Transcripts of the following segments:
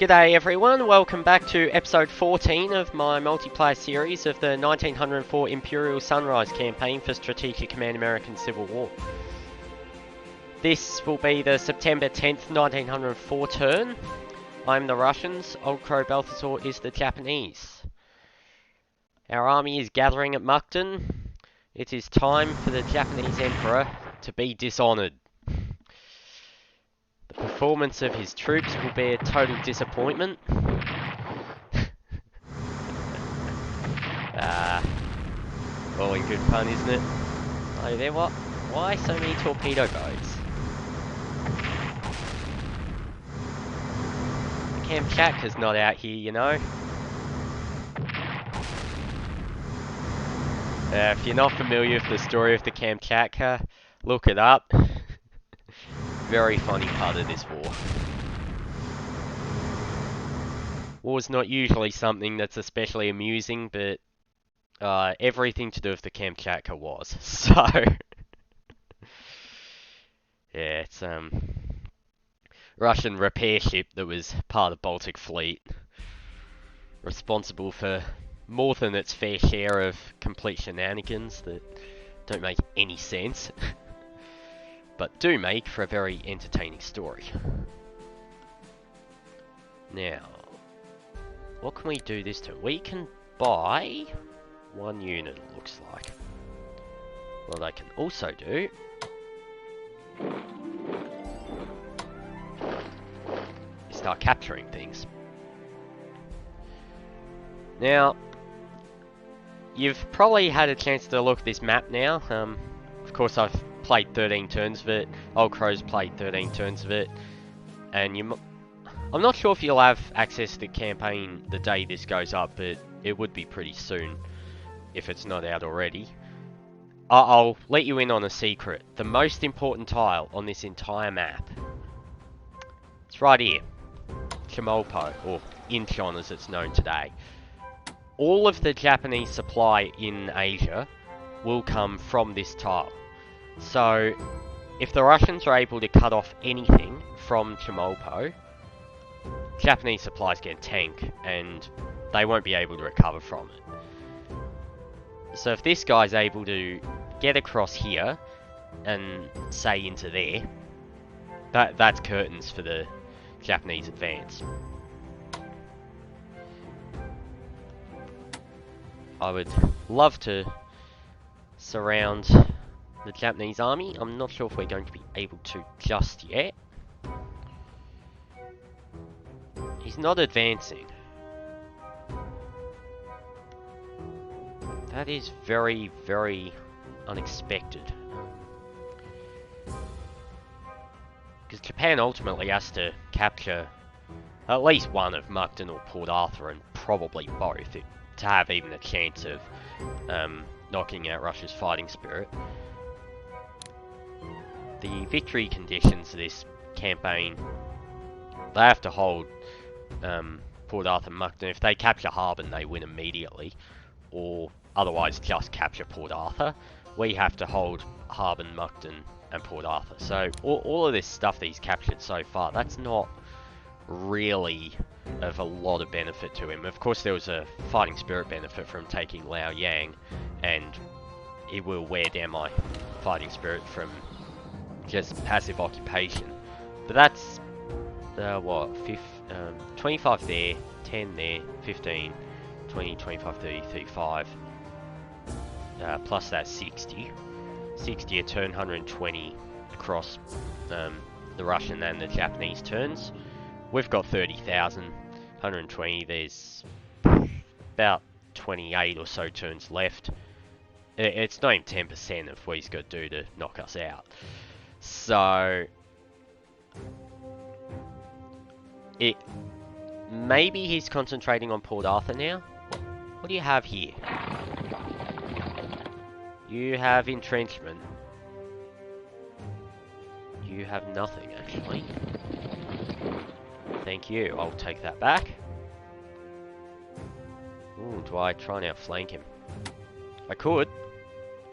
G'day everyone, welcome back to episode 14 of my multiplayer series of the 1904 Imperial Sunrise campaign for Strategic Command American Civil War. This will be the September 10th, 1904 turn. I'm the Russians, Old Crow Balthazor is the Japanese. Our army is gathering at Mukden. It is time for the Japanese Emperor to be dishonoured. The performance of his troops will be a total disappointment. All in good fun, isn't it? Oh, there what? Why so many torpedo boats? The Kamchatka's not out here, you know. If you're not familiar with the story of the Kamchatka, look it up. Very funny part of this war. War's not usually something that's especially amusing, but everything to do with the Kamchatka was. So, yeah, it's Russian repair ship that was part of Baltic Fleet, responsible for more than its fair share of complete shenanigans that don't make any sense, but do make for a very entertaining story. Now, what can we do this turn? We can buy one unit, it looks like. What I can also do is start capturing things. Now, you've probably had a chance to look at this map now. Of course, I've played 13 turns of it. Old Crow's played 13 turns of it. And I'm not sure if you'll have access to the campaign the day this goes up, but it would be pretty soon if it's not out already. I'll let you in on a secret. The most important tile on this entire map, it's right here. Chimolpo, or Incheon as it's known today. All of the Japanese supply in Asia will come from this tile. So, if the Russians are able to cut off anything from Chimolpo, Japanese supplies get tanked and they won't be able to recover from it. So if this guy's able to get across here and say into there, that's curtains for the Japanese advance. I would love to surround the Japanese army. I'm not sure if we're going to be able to just yet. He's not advancing. That is very, very unexpected. Because Japan ultimately has to capture at least one of Mukden or Port Arthur, and probably both, to have even a chance of knocking out Russia's fighting spirit. The victory conditions of this campaign, they have to hold Port Arthur and Mukden. If they capture Harbin, they win immediately, or otherwise just capture Port Arthur. We have to hold Harbin, Mukden, and Port Arthur. So all of this stuff that he's captured so far, that's not really of a lot of benefit to him. Of course, there was a fighting spirit benefit from taking Liaoyang, and it will wear down my fighting spirit from just passive occupation. But that's what, 25 there, 10 there, 15, 20, 25, 30, 35, plus that 60 a turn, 120 across the Russian and the Japanese turns. We've got 30,000, 120, there's about 28 or so turns left. It's not even 10% of what he's got to do to knock us out. So, maybe he's concentrating on Port Arthur now. What do you have here? You have entrenchment. You have nothing, actually. Thank you, I'll take that back. Ooh, do I try and outflank him? I could.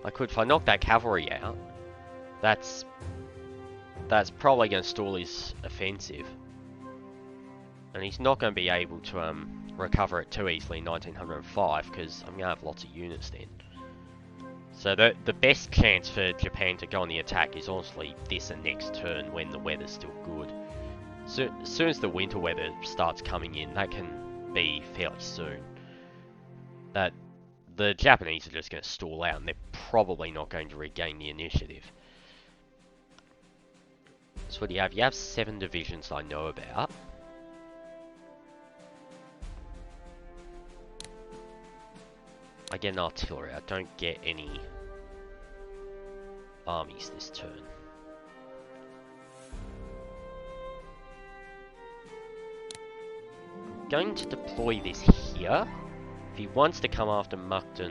If I knock that cavalry out, that's probably going to stall his offensive. And he's not going to be able to recover it too easily in 1905 because I'm going to have lots of units then. So the best chance for Japan to go on the attack is honestly this and next turn when the weather's still good. So as soon as the winter weather starts coming in, that can be fairly soon. That the Japanese are just going to stall out and they're probably not going to regain the initiative. So what do you have? You have 7 divisions I know about. I get an artillery, I don't get any armies this turn. I'm going to deploy this here. If he wants to come after Mukden,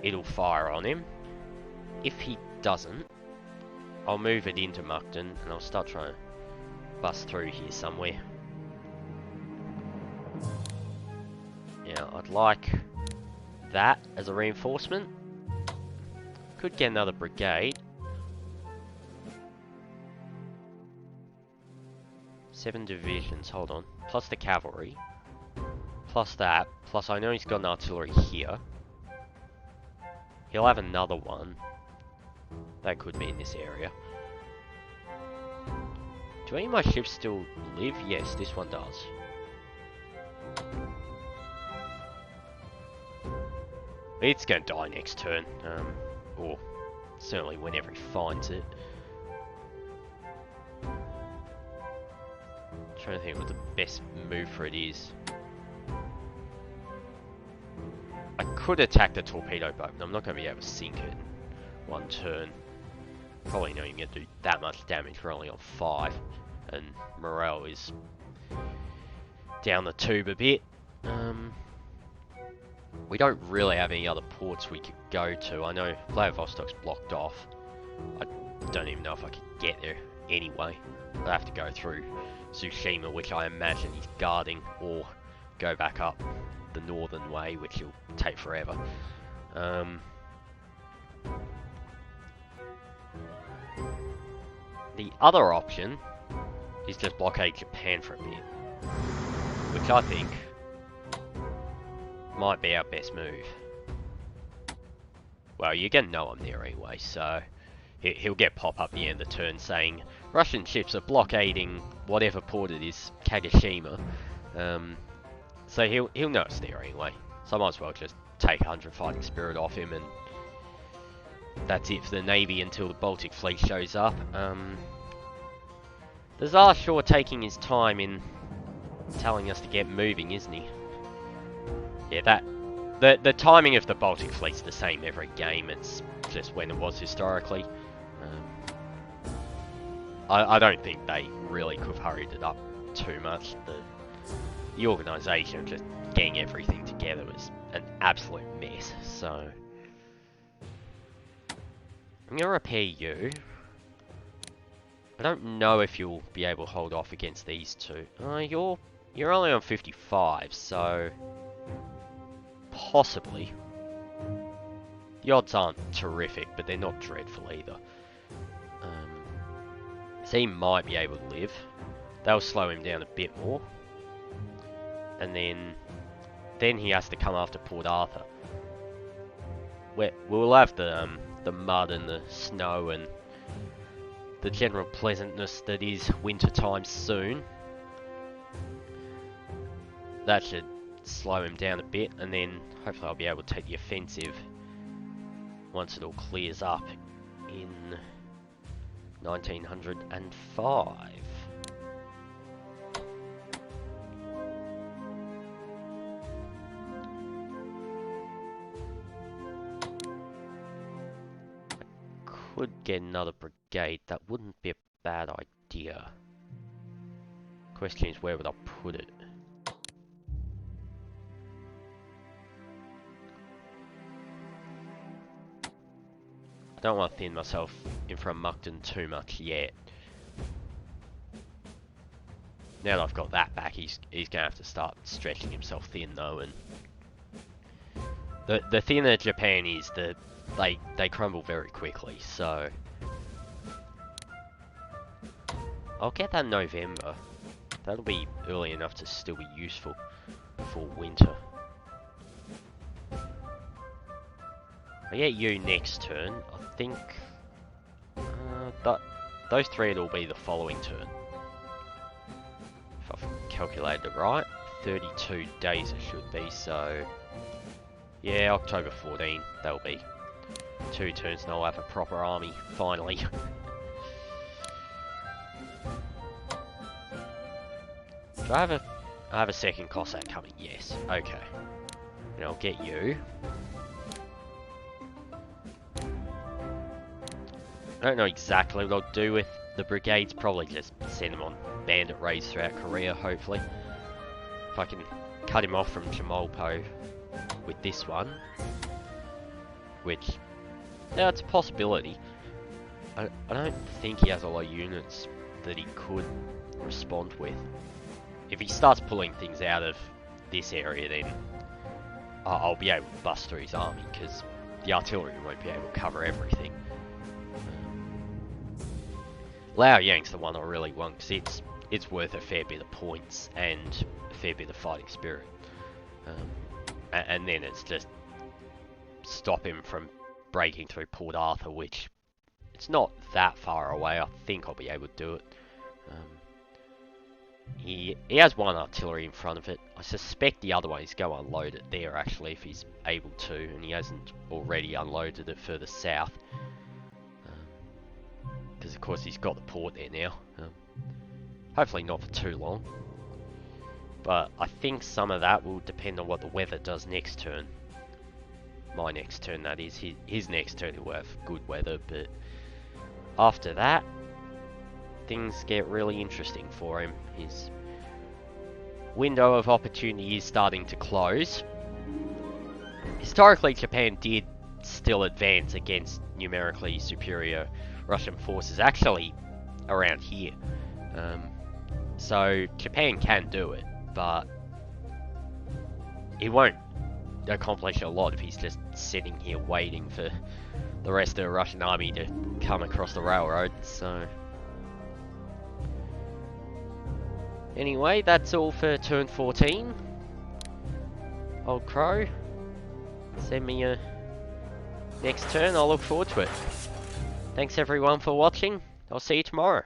it'll fire on him. If he doesn't, I'll move it into Mukden and I'll start trying to bust through here somewhere. Yeah, I'd like that as a reinforcement. Could get another brigade. 7 divisions, hold on. Plus the cavalry. Plus that. Plus I know he's got an artillery here. He'll have another one. That could be in this area. Do any of my ships still live? Yes, this one does. It's going to die next turn, or certainly whenever he finds it. I'm trying to think what the best move for it is. I could attack the torpedo boat, but I'm not going to be able to sink it in one turn. Probably not even going to do that much damage, we're only on 5, and morale is down the tube a bit. We don't really have any other ports we could go to. I know Vladivostok's blocked off. I don't even know if I could get there anyway. I'd have to go through Tsushima, which I imagine he's guarding, or go back up the northern way, which will take forever. The other option is just blockade Japan for a bit, which I think might be our best move. Well, you're gonna know I'm there anyway, so he'll get pop up at the end of the turn saying Russian ships are blockading whatever port it is, Kagoshima. So he'll know it's there anyway. So I might as well just take 100 fighting spirit off him, and that's it for the navy until the Baltic fleet shows up. The Tsar's sure taking his time in telling us to get moving, isn't he? Yeah, the timing of the Baltic fleet's the same every game. It's just when it was historically. I don't think they really could have hurried it up too much. The organisation of just getting everything together was an absolute mess. So I'm gonna repair you. I don't know if you'll be able to hold off against these two. You're only on 55, so possibly. The odds aren't terrific, but they're not dreadful either. So he might be able to live. They'll slow him down a bit more. And then he has to come after Port Arthur. We'll have the mud and the snow and the general pleasantness that is winter time soon. That should slow him down a bit, and then hopefully I'll be able to take the offensive once it all clears up in 1905. Could get another brigade. That wouldn't be a bad idea. Question is, where would I put it? I don't want to thin myself in front of Mukden too much yet. Now that I've got that back, he's going to have to start stretching himself thin though, and the thinner Japan is, they crumble very quickly, so I'll get that in November. That'll be early enough to still be useful for winter. I get you next turn. I think those three will be the following turn. If I've calculated it right. 32 days it should be, so yeah, October 14, that'll be 2 turns and I'll have a proper army, finally. Do I have a second Cossack coming? Yes, okay. And I'll get you. I don't know exactly what I'll do with the brigades, probably just send them on bandit raids throughout Korea, hopefully. If I can cut him off from Jamalpo with this one, which, yeah, it's a possibility. I don't think he has a lot of units that he could respond with. If he starts pulling things out of this area, then I'll be able to bust through his army, because the artillery won't be able to cover everything. Lao Yang's the one I really want, because it's worth a fair bit of points and a fair bit of fighting spirit. And then it's just stop him from breaking through Port Arthur, which it's not that far away. I think I'll be able to do it. He has one artillery in front of it. I suspect the other one is going to unload it there, actually, if he's able to, and he hasn't already unloaded it further south. Because of course he's got the port there now. Hopefully not for too long. But I think some of that will depend on what the weather does next turn. My next turn, that is. His next turn will have good weather, but after that, things get really interesting for him. His window of opportunity is starting to close. Historically, Japan did still advance against numerically superior Russian forces, actually around here. So Japan can do it, but he won't accomplish a lot if he's just sitting here waiting for the rest of the Russian army to come across the railroad. So anyway, that's all for turn 14. Old Crow, send me a next turn. I'll look forward to it. Thanks everyone for watching. I'll see you tomorrow.